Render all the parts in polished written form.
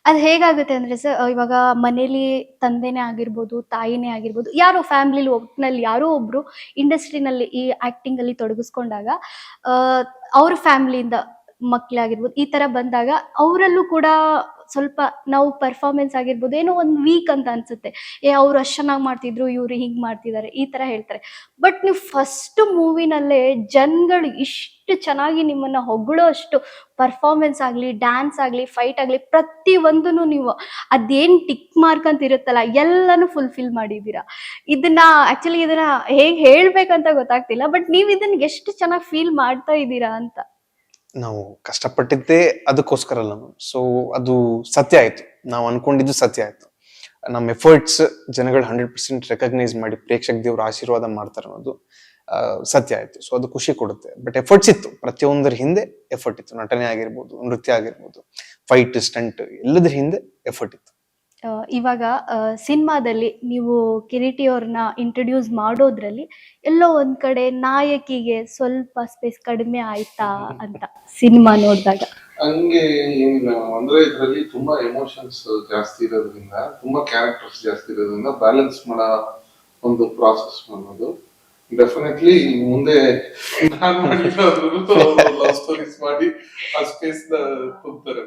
ಅದ್ ಹೇಗಾಗುತ್ತೆ ಅಂದ್ರೆ ಸರ್, ಇವಾಗ ಮನೇಲಿ ತಂದೆನೇ ಆಗಿರ್ಬೋದು, ತಾಯಿನೇ ಆಗಿರ್ಬೋದು, ಯಾರೋ ಫ್ಯಾಮಿಲಿಲಿ ಒಟ್ನಲ್ಲಿ ಯಾರೋ ಒಬ್ರು ಇಂಡಸ್ಟ್ರಿನಲ್ಲಿ ಈ ಆಕ್ಟಿಂಗ್ ಅಲ್ಲಿ ತೊಡಗಿಸ್ಕೊಂಡಾಗ, ಅವ್ರ ಫ್ಯಾಮಿಲಿಯಿಂದ ಮಕ್ಳಾಗಿರ್ಬೋದು, ಈ ತರ ಬಂದಾಗ ಅವರಲ್ಲೂ ಕೂಡ ಸ್ವಲ್ಪ ನಾವು ಪರ್ಫಾರ್ಮೆನ್ಸ್ ಆಗಿರ್ಬೋದು, ಏನೋ ಒಂದು ವೀಕ್ ಅಂತ ಅನ್ಸುತ್ತೆ. ಅವ್ರು ಅಷ್ಟ್ ಚೆನ್ನಾಗಿ ಮಾಡ್ತಿದ್ರು, ಇವ್ರು ಹಿಂಗ್ ಮಾಡ್ತಿದ್ದಾರೆ, ಈ ತರ ಹೇಳ್ತಾರೆ. ಬಟ್ ನೀವು ಫಸ್ಟ್ ಮೂವಿನಲ್ಲೇ ಜನಗಳು ಇಷ್ಟು ಚೆನ್ನಾಗಿ ನಿಮ್ಮನ್ನ ಹೊಗಳೋ ಅಷ್ಟು ಪರ್ಫಾರ್ಮೆನ್ಸ್ ಆಗ್ಲಿ, ಡ್ಯಾನ್ಸ್ ಆಗ್ಲಿ, ಫೈಟ್ ಆಗ್ಲಿ, ಪ್ರತಿ ಒಂದನ್ನು ನೀವು ಅದೇನ್ ಟಿಕ್ ಮಾರ್ಕ್ ಅಂತ ಇರುತ್ತಲ್ಲ, ಎಲ್ಲಾನು ಫುಲ್ಫಿಲ್ ಮಾಡಿದೀರಾ. ಇದನ್ನ ಆಕ್ಚುಲಿ ಇದನ್ನ ಹೇಗ್ ಹೇಳ್ಬೇಕಂತ ಗೊತ್ತಾಗ್ತಿಲ್ಲ. ಬಟ್ ನೀವ್ ಇದನ್ನ ಎಷ್ಟು ಚೆನ್ನಾಗಿ ಫೀಲ್ ಮಾಡ್ತಾ ಇದ್ದೀರಾ ಅಂತ. ನಾವು ಕಷ್ಟಪಟ್ಟಿದ್ದೇ ಅದಕ್ಕೋಸ್ಕರ ಅಲ್ಲ ಮ್ಯಾಮ್. ಸೊ ಅದು ಸತ್ಯ ಆಯ್ತು, ನಾವು ಅನ್ಕೊಂಡಿದ್ದು ಸತ್ಯ ಆಯ್ತು. ನಮ್ಮ ಎಫರ್ಟ್ಸ್ ಜನಗಳು 100% ರೆಕಗ್ನೈಸ್ ಮಾಡಿ ಪ್ರೇಕ್ಷಕ ದೇವ್ರ ಆಶೀರ್ವಾದ ಮಾಡ್ತಾರೆ ಅನ್ನೋದು ಸತ್ಯ ಆಯ್ತು. ಸೊ ಅದು ಖುಷಿ ಕೊಡುತ್ತೆ. ಬಟ್ ಎಫರ್ಟ್ಸ್ ಇತ್ತು, ಪ್ರತಿಯೊಂದರ ಹಿಂದೆ ಎಫರ್ಟ್ ಇತ್ತು. ನಟನೆ ಆಗಿರ್ಬೋದು, ನೃತ್ಯ ಆಗಿರ್ಬೋದು, ಫೈಟ್, ಸ್ಟಂಟ್, ಎಲ್ಲದ್ರ ಹಿಂದೆ ಎಫರ್ಟ್ ಇತ್ತು. ಇವಾಗ ಸಿನಿಮಾದಲ್ಲಿ ನೀವು ಕಿರೀಟಿ ಅವ್ರನ್ನ ಇಂಟ್ರೊಡ್ಯೂಸ್ ಮಾಡೋದ್ರಲ್ಲಿ ಎಲ್ಲೋ ಒಂದ್ ಕಡೆ ನಾಯಕಿಗೆ ಸ್ವಲ್ಪ ಸ್ಪೇಸ್ ಕಡಿಮೆ ಆಯ್ತಾ ಅಂತ ಸಿನಿಮಾ ನೋಡಿದಾಗ? ಹಂಗೆ ಏನಿಲ್ಲ ಅಂದ್ರೆ ಇದ್ರಲ್ಲಿ ತುಂಬಾ ಎಮೋಷನ್ಸ್ ಜಾಸ್ತಿ ಇರೋದ್ರಿಂದ, ತುಂಬಾ ಕ್ಯಾರೆಕ್ಟರ್ಸ್ ಜಾಸ್ತಿ ಇರೋದ್ರಿಂದ ಬ್ಯಾಲೆನ್ಸ್ ಮಾಡೋ ಒಂದು ಪ್ರಾಸೆಸ್ ಅನ್ನೋದು ಡೆಫಿನೆಟ್ಲಿ ಮುಂದೆ ನಾನ್ ಲವ್ ಸ್ಟೋರೀಸ್ ಮಾಡಿ ಆ ಸ್ಪೇಸ್ ನ ತುಂಬ್ತಾರೆ.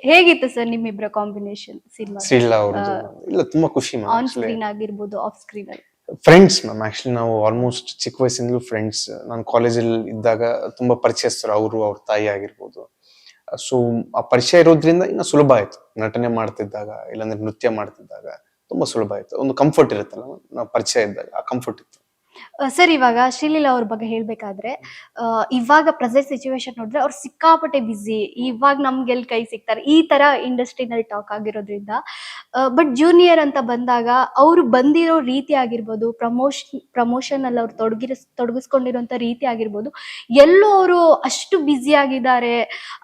ಹೇಗಿತ್ತು ಸರ್ ನಿಮ್ಮಿಬ್ಬರ ಕಾಂಬಿನೇಷನ್ ಸಿನಿಮಾ? ಶ್ರೀಲಾ ಅವ್ರದ್ದು ಇಲ್ಲ, ತುಂಬಾ ಖುಷಿ ಮ್ಯಾಮ್. ಆನ್ ಸ್ಕ್ರೀನ್ ಆಗಿರ್ಬೋದು, ಆಫ್ ಸ್ಕ್ರೀನ್ ಅಲ್ಲಿ ಫ್ರೆಂಡ್ಸ್ ಮ್ಯಾಮ್. ಆಕ್ಚುಲಿ ನಾವು ಆಲ್ಮೋಸ್ಟ್ ಚಿಕ್ಕ ವಯಸ್ಸಿಂದಲೂ ಫ್ರೆಂಡ್ಸ್. ನಾನು ಕಾಲೇಜಲ್ಲಿ ಇದ್ದಾಗ ತುಂಬಾ ಪರಿಚಯಸ್ಥರು, ಅವರು ಅವ್ರ ತಾಯಿ ಆಗಿರ್ಬೋದು. ಸೊ ಆ ಪರಿಚಯ ಇರೋದ್ರಿಂದ ಇನ್ನು ಸುಲಭ ಆಯ್ತು. ನಟನೆ ಮಾಡ್ತಿದ್ದಾಗ, ಇಲ್ಲಾಂದ್ರೆ ನೃತ್ಯ ಮಾಡ್ತಿದ್ದಾಗ ತುಂಬಾ ಸುಲಭ ಆಯ್ತು. ಒಂದು ಕಂಫರ್ಟ್ ಇರುತ್ತಲ್ಲ, ನಾವು ಪರಿಚಯ ಇದ್ದಾಗ ಆ ಕಂಫರ್ಟ್ ಇತ್ತು. ಸರ್, ಇವಾಗ ಶ್ರೀಲೀಲಾ ಅವ್ರ ಬಗ್ಗೆ ಹೇಳ್ಬೇಕಾದ್ರೆ, ಇವಾಗ ಪ್ರೆಸೆಂಟ್ ಸಿಚುವೇಶನ್ ನೋಡಿದ್ರೆ ಅವ್ರು ಸಿಕ್ಕಾಪಟ್ಟೆ ಬಿಸಿ, ಇವಾಗ ನಮ್ಗೆಲ್ ಕೈ ಸಿಗ್ತಾರೆ, ಈ ತರ ಇಂಡಸ್ಟ್ರಿನಲ್ಲಿ ಟಾಕ್ ಆಗಿರೋದ್ರಿಂದ. ಬಟ್ ಜೂನಿಯರ್ ಅಂತ ಬಂದಾಗ ಅವ್ರು ಬಂದಿರೋ ರೀತಿ ಆಗಿರ್ಬೋದು, ಪ್ರಮೋಷನ್ ಅಲ್ಲಿ ಅವ್ರು ತೊಡಗಿಸ್ಕೊಂಡಿರೋಂಥ ರೀತಿ ಆಗಿರ್ಬೋದು, ಎಲ್ಲೂ ಅವರು ಅಷ್ಟು ಬ್ಯುಸಿ ಆಗಿದ್ದಾರೆ,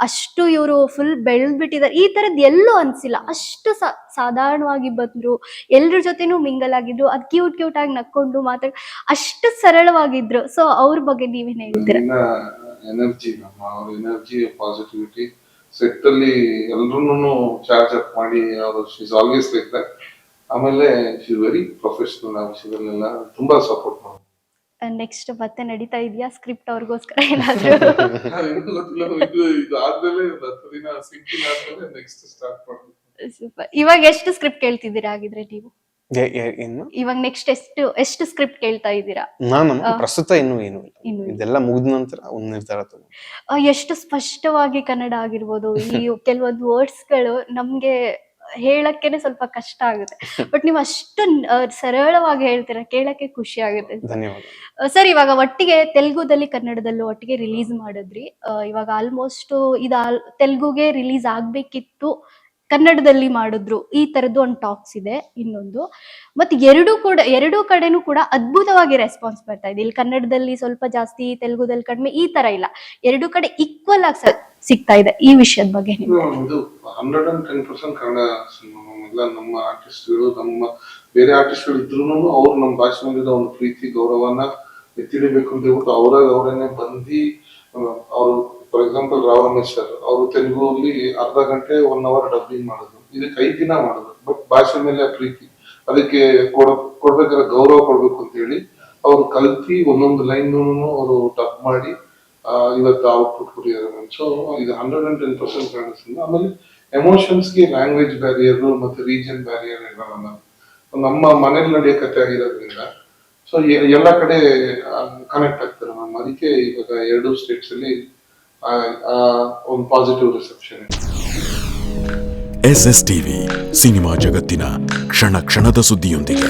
ಅಷ್ಟು ಇವರು ಫುಲ್ ಬೆಳೆದ್ಬಿಟ್ಟಿದ್ದಾರೆ, ಈ ತರದ್ ಎಲ್ಲೂ ಅನ್ಸಿಲ್ಲ. ಅಷ್ಟು ಸಾಧಾರಣವಾಗಿ ಬಂದ್ರು, ಎಲ್ರ ಜೊತೆನೂ ಮಿಂಗಲ್ ಆಗಿದ್ರು, ಅದ್ ಕ್ಯೂಟ್ ಆಗಿ ನಕ್ಕೊಂಡು ಮಾತಾಡ್, ಅಷ್ಟು ಸರಳವಾಗಿದ್ರು. ಸೊ ಅವ್ರ ಬಗ್ಗೆ ನೀವೇನ್ ಹೇಳ್ತೀರಾ? ಎನರ್ಜಿ, ಅವ್ರ ಎನರ್ಜಿ, ಪಾಸಿಟಿವಿಟಿ ಸೆಟ್ ಅಲ್ಲಿ ಎಲ್ರೂನು ಚಾರ್ಜ್ ಅಪ್ ಮಾಡಿ ಅವರು ಶೀಸ್ ಆಲ್ವೇಸ್ ಲೈಕ್ ದಟ್. ಆಮೇಲೆ ಶಿ ವೆರಿ ಪ್ರೊಫೆಷನಲ್ ಆ ವಿಷಯದಲ್ಲೆಲ್ಲ ತುಂಬಾ ಸಪೋರ್ಟ್ ಮಾಡಿ. ನೆಕ್ಸ್ಟ್ ಮತ್ತೆ ನಡೀತಾ ಇದೆಯಾ ಸ್ಕ್ರಿಪ್ಟ್ ಅವ್ರಿಗೋಸ್ಕರ ಏನಾದ್ರು? ಇದು ಆದ್ಮೇಲೆ 10 ದಿನ ಸಿಂಕಿಂಗ್ ಆದ್ಮೇಲೆ ನೆಕ್ಸ್ಟ್ ಸ್ಟಾರ್ಟ್ ಮಾಡ್ಬೇಕು. ಇವಾಗ ಎಷ್ಟು ಸ್ಕ್ರಿಪ್ಟ್ ಕೇಳ್ತಿದ್ದೀರಾ ಆಗಿದ್ರೆ ನೀವು? ಇವಾಗ ನೆಕ್ಸ್ಟ್ ಎಷ್ಟು ಸ್ಕ್ರಿಪ್ಟ್ ಕೇಳ್ತಾ ಇದ್ದೀರಾ? ನಾನು ಪ್ರಸ್ತುತ ಇನ್ನೂ ಏನು ಇಲ್ಲ, ಇದೆಲ್ಲ ಮುಗಿದ ನಂತರ ಒಂದು ನಿರ್ಧಾರ ತಗೊಂಡು. ಎಷ್ಟು ಸ್ಪಷ್ಟವಾಗಿ ಕನ್ನಡ ಆಗಿರ್ಬೋದು, ಈ ಕೆಲವೊಂದು ವರ್ಡ್ಸ್ ಗಳು ನಮ್ಗೆ ಹೇಳಕ್ಕೇನೆ ಸ್ವಲ್ಪ ಕಷ್ಟ ಆಗುತ್ತೆ. ಬಟ್ ನೀವು ಅಷ್ಟು ಸರಳವಾಗಿ ಹೇಳ್ತೀರಾ, ಕೇಳಕ್ಕೆ ಖುಷಿ ಆಗುತ್ತೆ. ಧನ್ಯವಾದ ಸರ್. ಇವಾಗ ಒಟ್ಟಿಗೆ ತೆಲುಗುದಲ್ಲಿ ಕನ್ನಡದಲ್ಲೂ ಒಟ್ಟಿಗೆ ರಿಲೀಸ್ ಮಾಡಿದ್ರಿ. ಇವಾಗ ಆಲ್ಮೋಸ್ಟ್ ತೆಲುಗುಗೆ ರಿಲೀಸ್ ಆಗ್ಬೇಕಿತ್ತು, ಕನ್ನಡದಲ್ಲಿ ಮಾಡಿದ್ರು, ಈ ತರದ್ದು ಒಂದು ಟಾಕ್ಸ್ ಇದೆ. ಇನ್ನೊಂದು ಮತ್ತೆ ಎರಡೂ ಕಡೆನೂ ಕೂಡ ಅದ್ಭುತವಾಗಿ ರೆಸ್ಪಾನ್ಸ್ ಬರ್ತಾ ಇದೆ. ಇಲ್ಲಿ ಕನ್ನಡದಲ್ಲಿ ಸ್ವಲ್ಪ ಜಾಸ್ತಿ, ತೆಲುಗುದಲ್ಲಿ ಕಡಿಮೆ, ಈ ತರ ಇಲ್ಲ, ಎರಡೂ ಕಡೆ ಈಕ್ವಲ್ ಆಗಿ ಸಿಗ್ತಾ ಇದೆ. ಈ ವಿಷಯದ ಬಗ್ಗೆ ಇದು 110% ಕನ್ನಡ ಸಿನಿಮಾ. ಎಲ್ಲ ನಮ್ಮ ಆರ್ಟಿಸ್ಟ್ಗಳು, ನಮ್ಮ ಬೇರೆ ಆರ್ಟಿಸ್ಟ್ಗಳು ಇದ್ರು ಅವ್ರು ನಮ್ಮ ಭಾಷೆ ಮೇಲಿರೋ ಒಂದು ಪ್ರೀತಿ, ಗೌರವನ ಎತ್ತಿಡಬೇಕು ಅಂತ ಹೇಳ್ಬಿಟ್ಟು ಅವರೇನೆ ಬಂದು, ಅವರು for example Rao Ramesh sir, ಅವರು ತೆಲುಗುಲಿ ಅರ್ಧ ಗಂಟೆ 1 hour ಡಬ್ಬಿಂಗ್ ಮಾಡಿದ್ರು, ಇದಕ್ಕೆ 5 ದಿನ ಮಾಡಿದ್ರು. ಬಟ್ ಭಾಷೆ ಮೇಲೆ ಪ್ರೀತಿ, ಅದಕ್ಕೆ ಕೊಡ್ಬೇಕಾದ್ರೆ ಗೌರವ ಕೊಡ್ಬೇಕು ಅಂತ ಹೇಳಿ ಅವ್ರು ಕಲ್ತಿ ಒಂದೊಂದು ಲೈನ್ ಅವರು ಡಬ್ ಮಾಡಿ ಇವತ್ತು ಔಟ್ಪುಟ್ ಕೊಟ್ಟಿದ್ದಾರೆ. ಸೊ ಇದು 110% ಕಾಣಿಸ್ತಿದೆ. ಆಮೇಲೆ ಎಮೋಷನ್ಸ್ಗೆ ಲ್ಯಾಂಗ್ವೇಜ್ ಬ್ಯಾರಿಯರ್ ಮತ್ತೆ ರೀಜನ್ ಬ್ಯಾರಿಯರ್ ಇರಲ್ಲ, ನಮ್ಮ ಮನೇಲಿ ನಡೆಯೋ ಕಥೆ ಆಗಿರೋದ್ರಿಂದ ಸೊ ಎಲ್ಲ ಕಡೆ ಕನೆಕ್ಟ್ ಆಗ್ತಾರೆ ಮ್ಯಾಮ್. ಅದಕ್ಕೆ ಇವಾಗ 2 ಸ್ಟೇಟ್ಸ್ ಅಲ್ಲಿ ಒಂದು positive reception. SS TV, cinema ಜಗತ್ತಿನ ಕ್ಷಣ ಕ್ಷಣದ ಸುದ್ದಿಯೊಂದಿಗೆ.